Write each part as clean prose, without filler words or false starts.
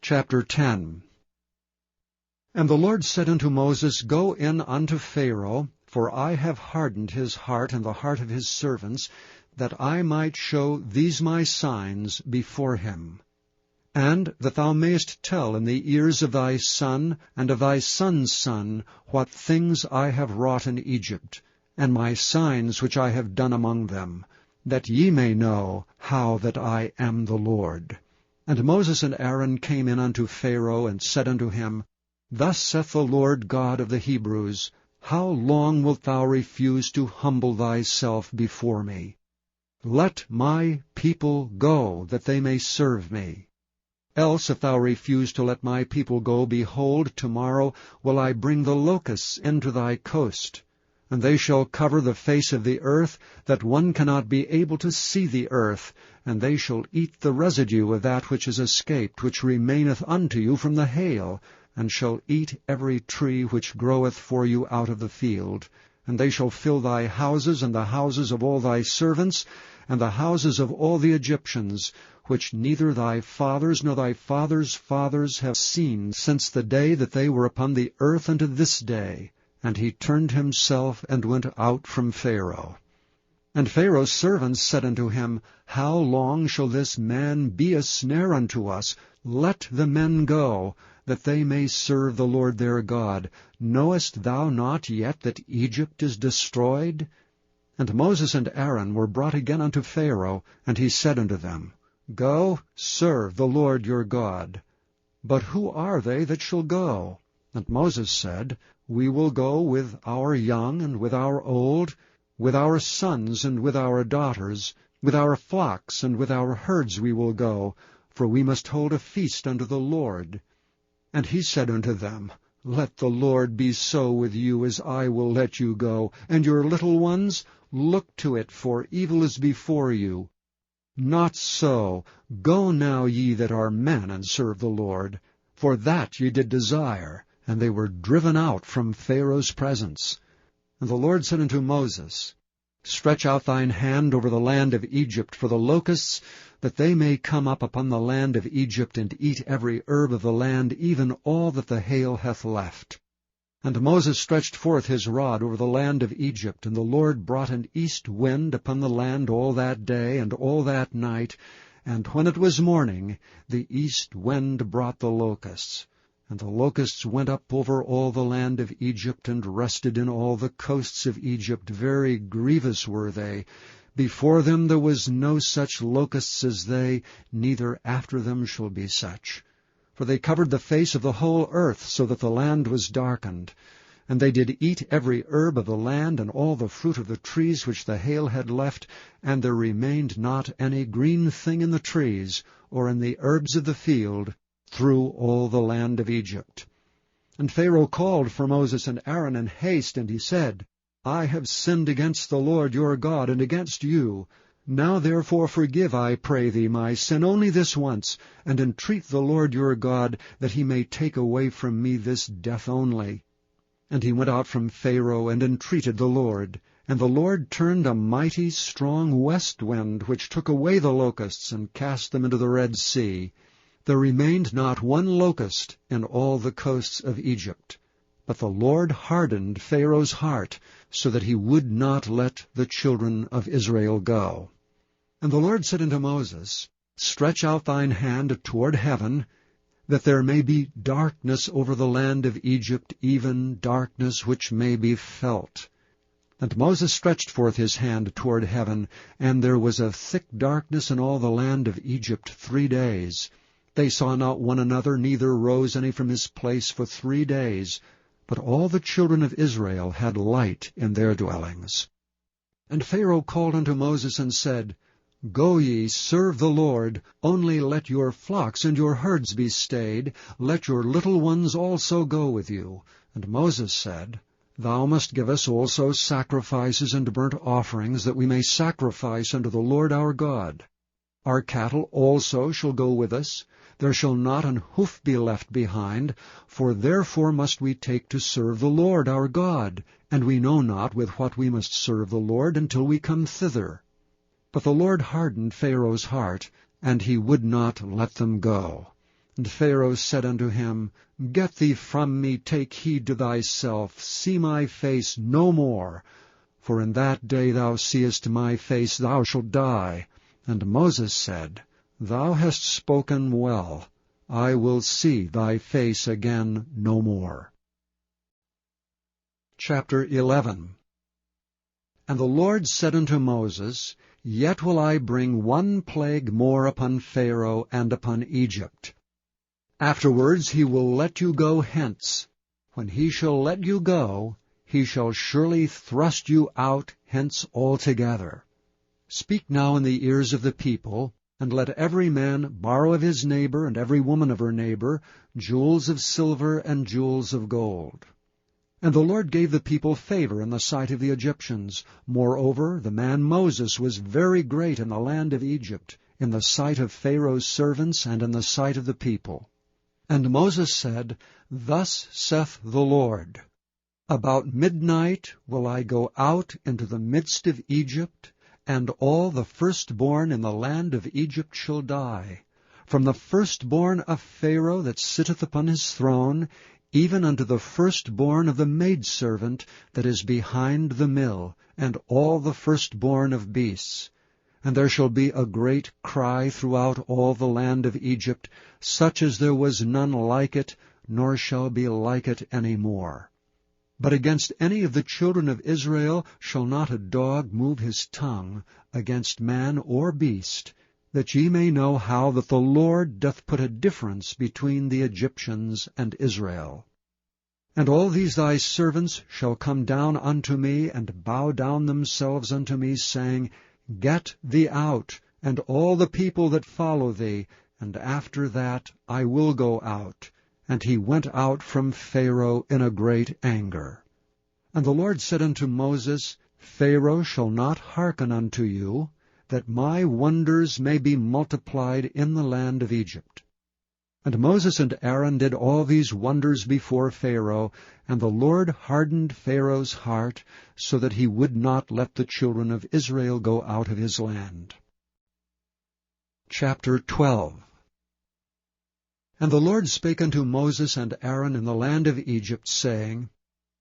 Chapter 10. And the Lord said unto Moses, Go in unto Pharaoh, for I have hardened his heart and the heart of his servants, that I might show these my signs before him. And that thou mayest tell in the ears of thy son and of thy son's son what things I have wrought in Egypt, and my signs which I have done among them, that ye may know how that I am the Lord. And Moses and Aaron came in unto Pharaoh, and said unto him, Thus saith the Lord God of the Hebrews, How long wilt thou refuse to humble thyself before me? Let my people go, that they may serve me. Else, if thou refuse to let my people go, behold, tomorrow will I bring the locusts into thy coast, and they shall cover the face of the earth, that one cannot be able to see the earth, and they shall eat the residue of that which is escaped, which remaineth unto you from the hail, and shall eat every tree which groweth for you out of the field. And they shall fill thy houses, and the houses of all thy servants, and the houses of all the Egyptians, which neither thy fathers nor thy fathers' fathers have seen since the day that they were upon the earth unto this day. And he turned himself and went out from Pharaoh. And Pharaoh's servants said unto him, How long shall this man be a snare unto us? Let the men go, that they may serve the Lord their God. Knowest thou not yet that Egypt is destroyed? And Moses and Aaron were brought again unto Pharaoh, and he said unto them, Go, serve the Lord your God. But who are they that shall go? And Moses said, We will go with our young and with our old, with our sons and with our daughters, with our flocks and with our herds we will go, for we must hold a feast unto the Lord. And he said unto them, Let the Lord be so with you as I will let you go, and your little ones, look to it, for evil is before you. Not so. Go now ye that are men, and serve the Lord. For that ye did desire, and they were driven out from Pharaoh's presence. And the Lord said unto Moses, Stretch out thine hand over the land of Egypt for the locusts, that they may come up upon the land of Egypt, and eat every herb of the land, even all that the hail hath left. And Moses stretched forth his rod over the land of Egypt, and the Lord brought an east wind upon the land all that day and all that night, and when it was morning, the east wind brought the locusts. And the locusts went up over all the land of Egypt, and rested in all the coasts of Egypt. Very grievous were they. Before them there was no such locusts as they, neither after them shall be such. For they covered the face of the whole earth, so that the land was darkened. And they did eat every herb of the land, and all the fruit of the trees which the hail had left, and there remained not any green thing in the trees, or in the herbs of the field, through all the land of Egypt. And Pharaoh called for Moses and Aaron in haste, and he said, I have sinned against the Lord your God, and against you. Now therefore forgive, I pray thee, my sin only this once, and entreat the Lord your God, that he may take away from me this death only. And he went out from Pharaoh, and entreated the Lord. And the Lord turned a mighty strong west wind, which took away the locusts, and cast them into the Red Sea. There remained not one locust in all the coasts of Egypt. But the Lord hardened Pharaoh's heart, so that he would not let the children of Israel go. And the Lord said unto Moses, Stretch out thine hand toward heaven, that there may be darkness over the land of Egypt, even darkness which may be felt. And Moses stretched forth his hand toward heaven, and there was a thick darkness in all the land of Egypt 3 days. They saw not one another, neither rose any from his place for 3 days. But all the children of Israel had light in their dwellings. And Pharaoh called unto Moses and said, Go ye, serve the Lord, only let your flocks and your herds be stayed, let your little ones also go with you. And Moses said, Thou must give us also sacrifices and burnt offerings, that we may sacrifice unto the Lord our God. Our cattle also shall go with us. There shall not an hoof be left behind, for therefore must we take to serve the Lord our God, and we know not with what we must serve the Lord until we come thither. But the Lord hardened Pharaoh's heart, and he would not let them go. And Pharaoh said unto him, Get thee from me, take heed to thyself, see my face no more. For in that day thou seest my face, thou shalt die. And Moses said, Thou hast spoken well. I will see thy face again no more. Chapter 11. And the Lord said unto Moses, Yet will I bring one plague more upon Pharaoh and upon Egypt. Afterwards he will let you go hence. When he shall let you go, he shall surely thrust you out hence altogether. Speak now in the ears of the people, and let every man borrow of his neighbor and every woman of her neighbor jewels of silver and jewels of gold. And the Lord gave the people favor in the sight of the Egyptians. Moreover, the man Moses was very great in the land of Egypt, in the sight of Pharaoh's servants and in the sight of the people. And Moses said, Thus saith the Lord, About midnight will I go out into the midst of Egypt, and all the firstborn in the land of Egypt shall die, from the firstborn of Pharaoh that sitteth upon his throne, even unto the firstborn of the maidservant that is behind the mill, and all the firstborn of beasts. And there shall be a great cry throughout all the land of Egypt, such as there was none like it, nor shall be like it any more. But against any of the children of Israel shall not a dog move his tongue against man or beast, that ye may know how that the Lord doth put a difference between the Egyptians and Israel. And all these thy servants shall come down unto me, and bow down themselves unto me, saying, Get thee out, and all the people that follow thee, and after that I will go out. And he went out from Pharaoh in a great anger. And the Lord said unto Moses, Pharaoh shall not hearken unto you, that my wonders may be multiplied in the land of Egypt. And Moses and Aaron did all these wonders before Pharaoh, and the Lord hardened Pharaoh's heart, so that he would not let the children of Israel go out of his land. Chapter 12. And the Lord spake unto Moses and Aaron in the land of Egypt, saying,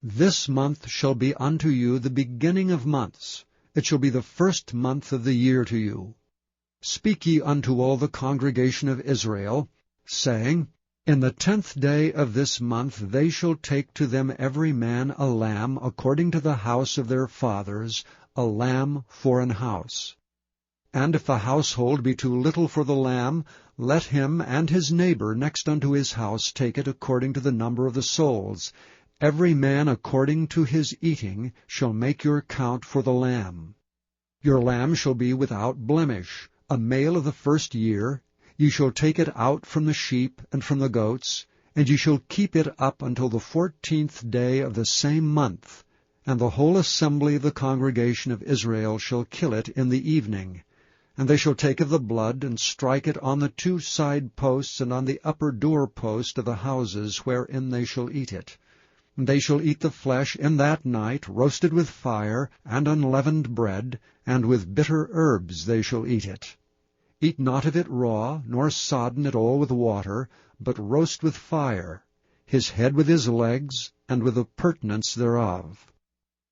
This month shall be unto you the beginning of months. It shall be the first month of the year to you. Speak ye unto all the congregation of Israel, saying, In the 10th day of this month they shall take to them every man a lamb, according to the house of their fathers, a lamb for an house. And if the household be too little for the lamb, let him and his neighbor next unto his house take it according to the number of the souls. Every man according to his eating shall make your count for the lamb. Your lamb shall be without blemish, a male of the first year. Ye shall take it out from the sheep and from the goats, and ye shall keep it up until the 14th day of the same month. And the whole assembly of the congregation of Israel shall kill it in the evening. And they shall take of the blood, and strike it on the 2 side posts, and on the upper door post of the houses wherein they shall eat it. And they shall eat the flesh in that night, roasted with fire, and unleavened bread, and with bitter herbs they shall eat it. Eat not of it raw, nor sodden it all with water, but roast with fire, his head with his legs, and with the purtenance thereof.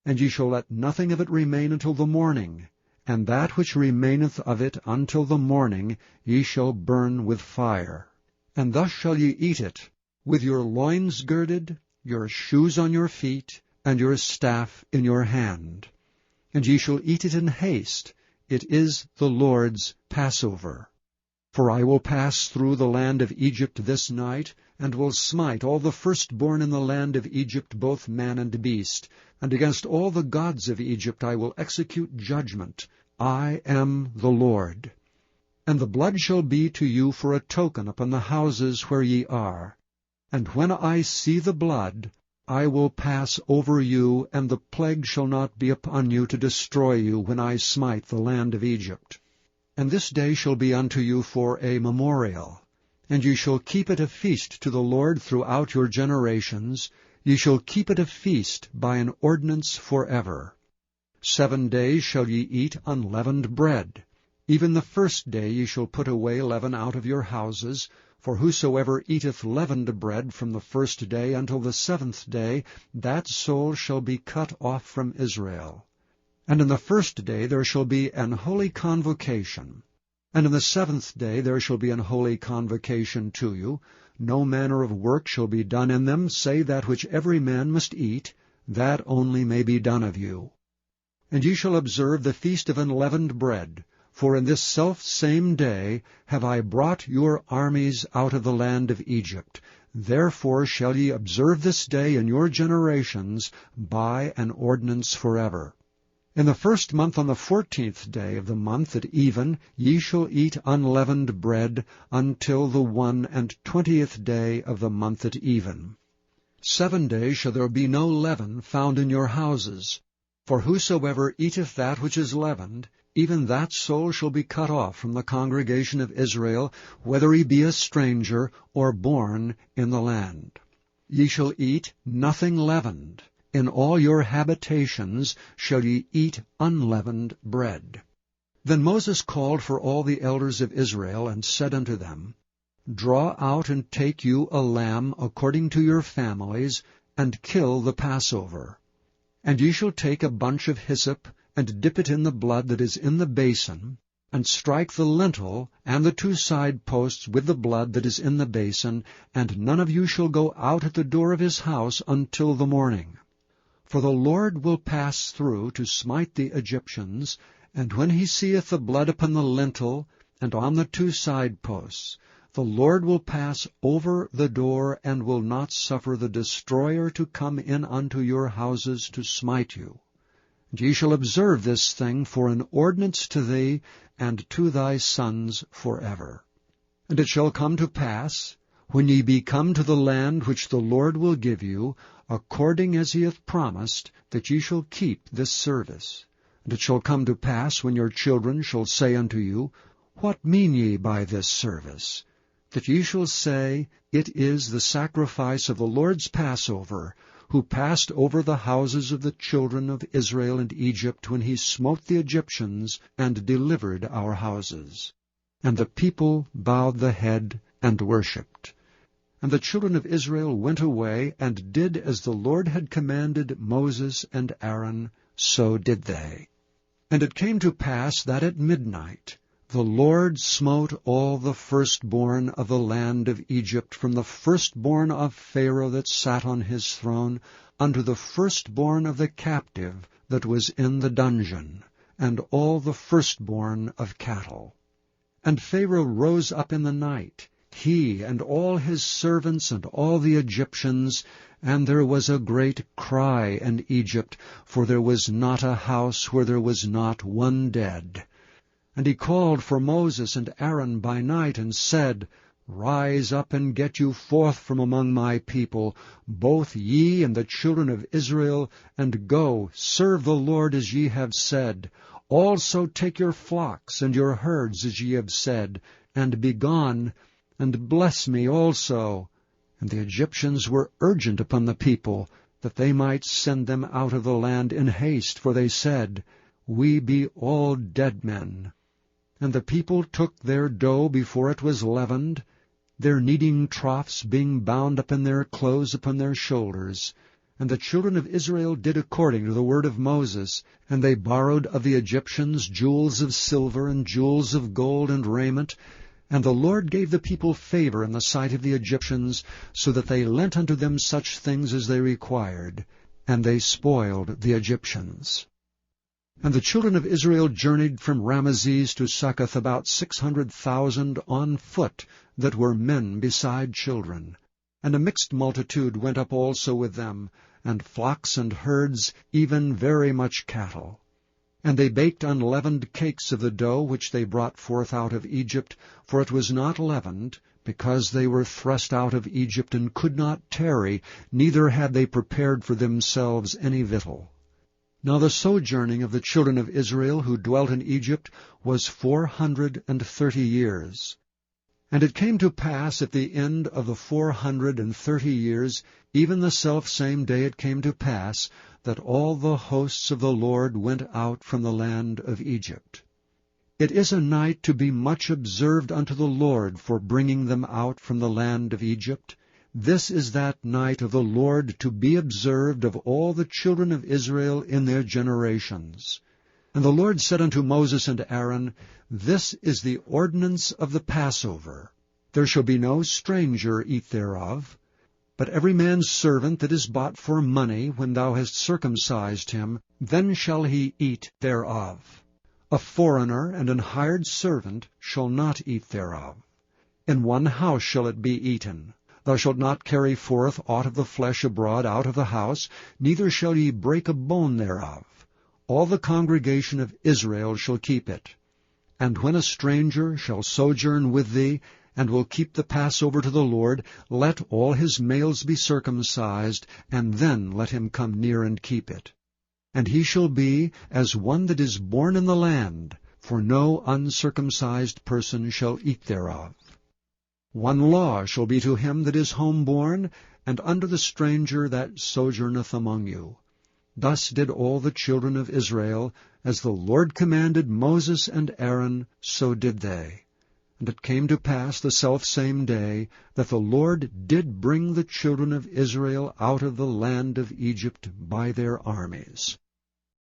And ye shall let nothing of it remain until the morning, and that which remaineth of it until the morning ye shall burn with fire. And thus shall ye eat it, with your loins girded, your shoes on your feet, and your staff in your hand. And ye shall eat it in haste. It is the Lord's Passover. For I will pass through the land of Egypt this night, and will smite all the firstborn in the land of Egypt, both man and beast. And against all the gods of Egypt I will execute judgment. I am the Lord. And the blood shall be to you for a token upon the houses where ye are. And when I see the blood, I will pass over you, and the plague shall not be upon you to destroy you when I smite the land of Egypt. And this day shall be unto you for a memorial, and ye shall keep it a feast to the Lord throughout your generations. Ye shall keep it a feast by an ordinance forever. 7 days shall ye eat unleavened bread. Even the first day ye shall put away leaven out of your houses, for whosoever eateth leavened bread from the first day until the 7th day, that soul shall be cut off from Israel. And in the first day there shall be an holy convocation. And in the 7th day there shall be an holy convocation to you. No manner of work shall be done in them, save that which every man must eat, that only may be done of you. And ye shall observe the feast of unleavened bread, for in this selfsame day have I brought your armies out of the land of Egypt. Therefore shall ye observe this day in your generations by an ordinance forever. In the 1st month on the 14th day of the month at even ye shall eat unleavened bread until the 21st day of the month at even. 7 days shall there be no leaven found in your houses. For whosoever eateth that which is leavened, even that soul shall be cut off from the congregation of Israel, whether he be a stranger or born in the land. Ye shall eat nothing leavened. In all your habitations shall ye eat unleavened bread. Then Moses called for all the elders of Israel, and said unto them, Draw out and take you a lamb according to your families, and kill the Passover. And ye shall take a bunch of hyssop, and dip it in the blood that is in the basin, and strike the lintel and the 2 side posts with the blood that is in the basin, and none of you shall go out at the door of his house until the morning. For the Lord will pass through to smite the Egyptians, and when he seeth the blood upon the lintel and on the 2 side posts, the Lord will pass over the door, and will not suffer the destroyer to come in unto your houses to smite you. And ye shall observe this thing for an ordinance to thee and to thy sons forever. And it shall come to pass, when ye be come to the land which the Lord will give you, according as he hath promised, that ye shall keep this service. And it shall come to pass, when your children shall say unto you, What mean ye by this service? That ye shall say, It is the sacrifice of the Lord's Passover, who passed over the houses of the children of Israel and Egypt, when he smote the Egyptians, and delivered our houses. And the people bowed the head and worshipped. And the children of Israel went away, and did as the Lord had commanded Moses and Aaron, so did they. And it came to pass that at midnight the Lord smote all the firstborn of the land of Egypt, from the firstborn of Pharaoh that sat on his throne, unto the firstborn of the captive that was in the dungeon, and all the firstborn of cattle. And Pharaoh rose up in the night, he and all his servants and all the Egyptians, and there was a great cry in Egypt, for there was not a house where there was not one dead. And he called for Moses and Aaron by night, and said, Rise up and get you forth from among my people, both ye and the children of Israel, and go, serve the Lord as ye have said. Also take your flocks and your herds as ye have said, and be gone, and bless me also. And the Egyptians were urgent upon the people, that they might send them out of the land in haste, for they said, We be all dead men. And the people took their dough before it was leavened, their kneading troughs being bound up in their clothes upon their shoulders. And the children of Israel did according to the word of Moses, and they borrowed of the Egyptians jewels of silver and jewels of gold and raiment. And the Lord gave the people favor in the sight of the Egyptians, so that they lent unto them such things as they required, and they spoiled the Egyptians. And the children of Israel journeyed from Ramesses to Succoth, about 600,000 on foot, that were men beside children. And a mixed multitude went up also with them, and flocks and herds, even very much cattle. And they baked unleavened cakes of the dough which they brought forth out of Egypt, for it was not leavened, because they were thrust out of Egypt, and could not tarry, neither had they prepared for themselves any victual. Now the sojourning of the children of Israel who dwelt in Egypt was 430 years. And it came to pass at the end of the 430 years, even the selfsame day it came to pass, that all the hosts of the Lord went out from the land of Egypt. It is a night to be much observed unto the Lord for bringing them out from the land of Egypt. This is that night of the Lord to be observed of all the children of Israel in their generations. And the Lord said unto Moses and Aaron, This is the ordinance of the Passover. There shall be no stranger eat thereof, but every man's servant that is bought for money, when thou hast circumcised him, then shall he eat thereof. A foreigner and an hired servant shall not eat thereof. In one house shall it be eaten. Thou shalt not carry forth aught of the flesh abroad out of the house, neither shall ye break a bone thereof. All the congregation of Israel shall keep it. And when a stranger shall sojourn with thee, and will keep the Passover to the Lord, let all his males be circumcised, and then let him come near and keep it. And he shall be as one that is born in the land, for no uncircumcised person shall eat thereof. One law shall be to him that is homeborn, and unto the stranger that sojourneth among you. Thus did all the children of Israel, as the Lord commanded Moses and Aaron, so did they. And it came to pass the selfsame day, that the Lord did bring the children of Israel out of the land of Egypt by their armies.